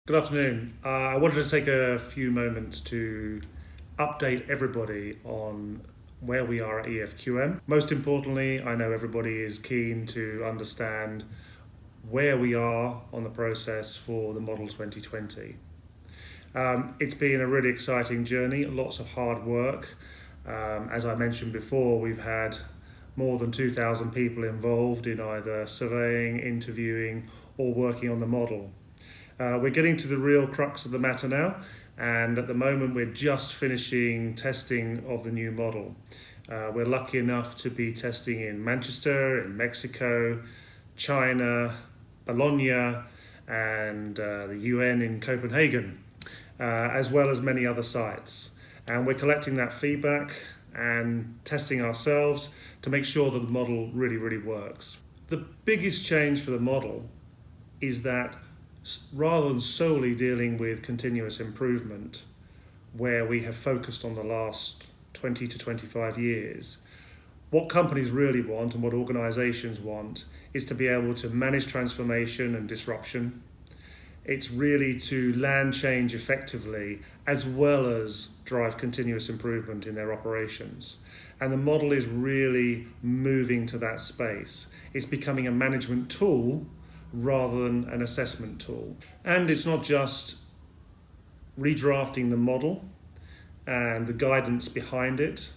Good afternoon. I wanted to take a few moments to update everybody on where we are at EFQM. Most importantly, I know everybody is keen to understand where we are on the process for the Model 2020. It's been a really exciting journey, lots of hard work. As I mentioned before, we've had more than 2,000 people involved in either surveying, interviewing, or working on the model. We're getting to the real crux of the matter now, and at the moment we're just finishing testing of the new model. We're lucky enough to be testing in Manchester, in Mexico, China, Bologna, and the UN in Copenhagen, as well as many other sites. And we're collecting that feedback and testing ourselves to make sure that the model really works. The biggest change for the model is that rather than solely dealing with continuous improvement, where we have focused on the last 20 to 25 years, what companies really want and what organizations want is to be able to manage transformation and disruption. It's really to land change effectively as well as drive continuous improvement in their operations. And the model is really moving to that space. It's becoming a management tool rather than an assessment tool. And it's not just redrafting the model and the guidance behind it.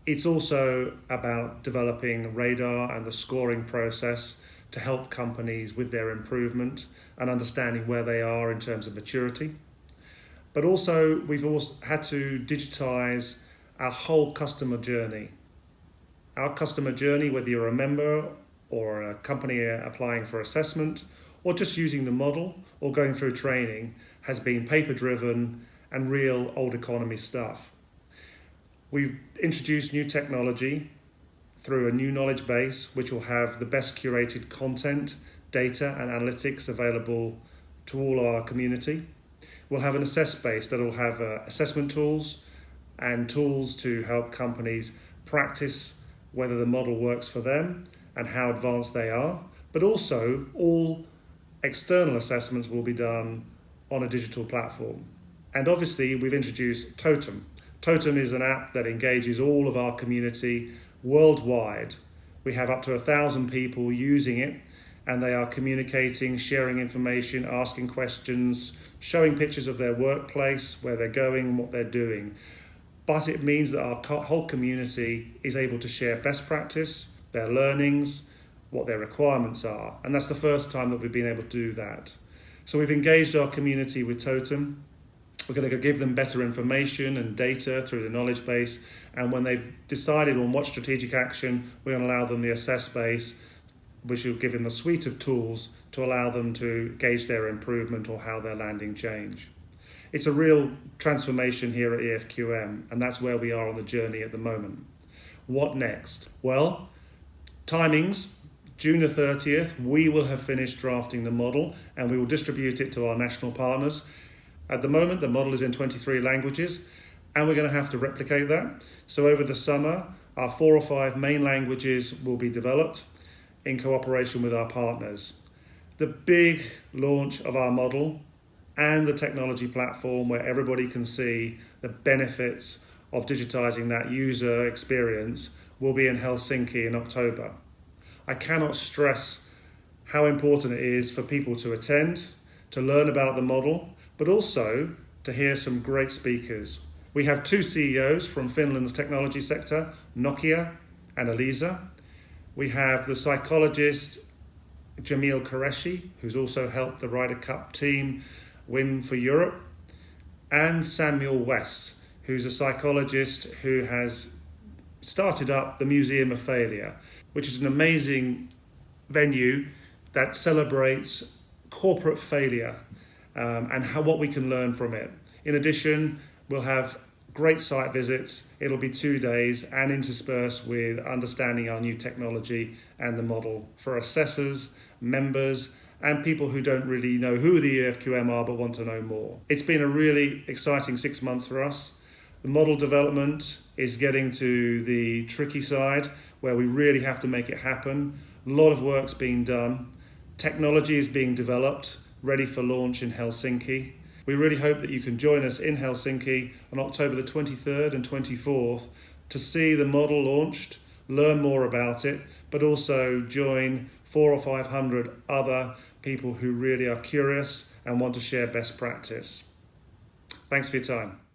It's also about developing radar and the scoring process to help companies with their improvement and understanding where they are in terms of maturity. But also, we've also had to digitize our whole customer journey. Our customer journey, whether you're a member or a company applying for assessment, or just using the model or going through training, has been paper-driven and real old economy stuff. We've introduced new technology through a new knowledge base, which will have the best curated content, data and analytics available to all our community. We'll have an assess base that will have assessment tools and tools to help companies practice whether the model works for them and how advanced they are, but also all external assessments will be done on a digital platform. And obviously we've introduced Totem. Totem is an app that engages all of our community worldwide. We have up to 1,000 people using it, and they are communicating, sharing information, asking questions, showing pictures of their workplace, where they're going, what they're doing. But it means that our whole community is able to share best practice, their learnings, what their requirements are. And that's the first time that we've been able to do that. So we've engaged our community with Totem. We're going to give them better information and data through the knowledge base. And when they've decided on what strategic action, we're going to allow them the assess base, which will give them a suite of tools to allow them to gauge their improvement or how they're landing change. It's a real transformation here at EFQM, and that's where we are on the journey at the moment. What next? Well, timings, June the 30th, we will have finished drafting the model and we will distribute it to our national partners. At the moment, the model is in 23 languages and we're going to have to replicate that. So over the summer, our 4 or 5 main languages will be developed in cooperation with our partners. The big launch of our model and the technology platform where everybody can see the benefits of digitizing that user experience will be in Helsinki in October. I cannot stress how important it is for people to attend, to learn about the model, but also to hear some great speakers. We have 2 CEOs from Finland's technology sector, Nokia and Elisa. We have the psychologist Jamil Qureshi, who's also helped the Ryder Cup team win for Europe, and Samuel West, who's a psychologist who has started up the Museum of Failure, which is an amazing venue that celebrates corporate failure and what we can learn from it. In addition, we'll have great site visits. It'll be 2 days and interspersed with understanding our new technology and the model for assessors, members, and people who don't really know who the EFQM are but want to know more. It's been a really exciting 6 months for us. The model development is getting to the tricky side where we really have to make it happen. A lot of work's being done. Technology is being developed ready for launch in Helsinki. We really hope that you can join us in Helsinki on October the 23rd and 24th to see the model launched, learn more about it, but also join 400 or 500 other people who really are curious and want to share best practice. Thanks for your time.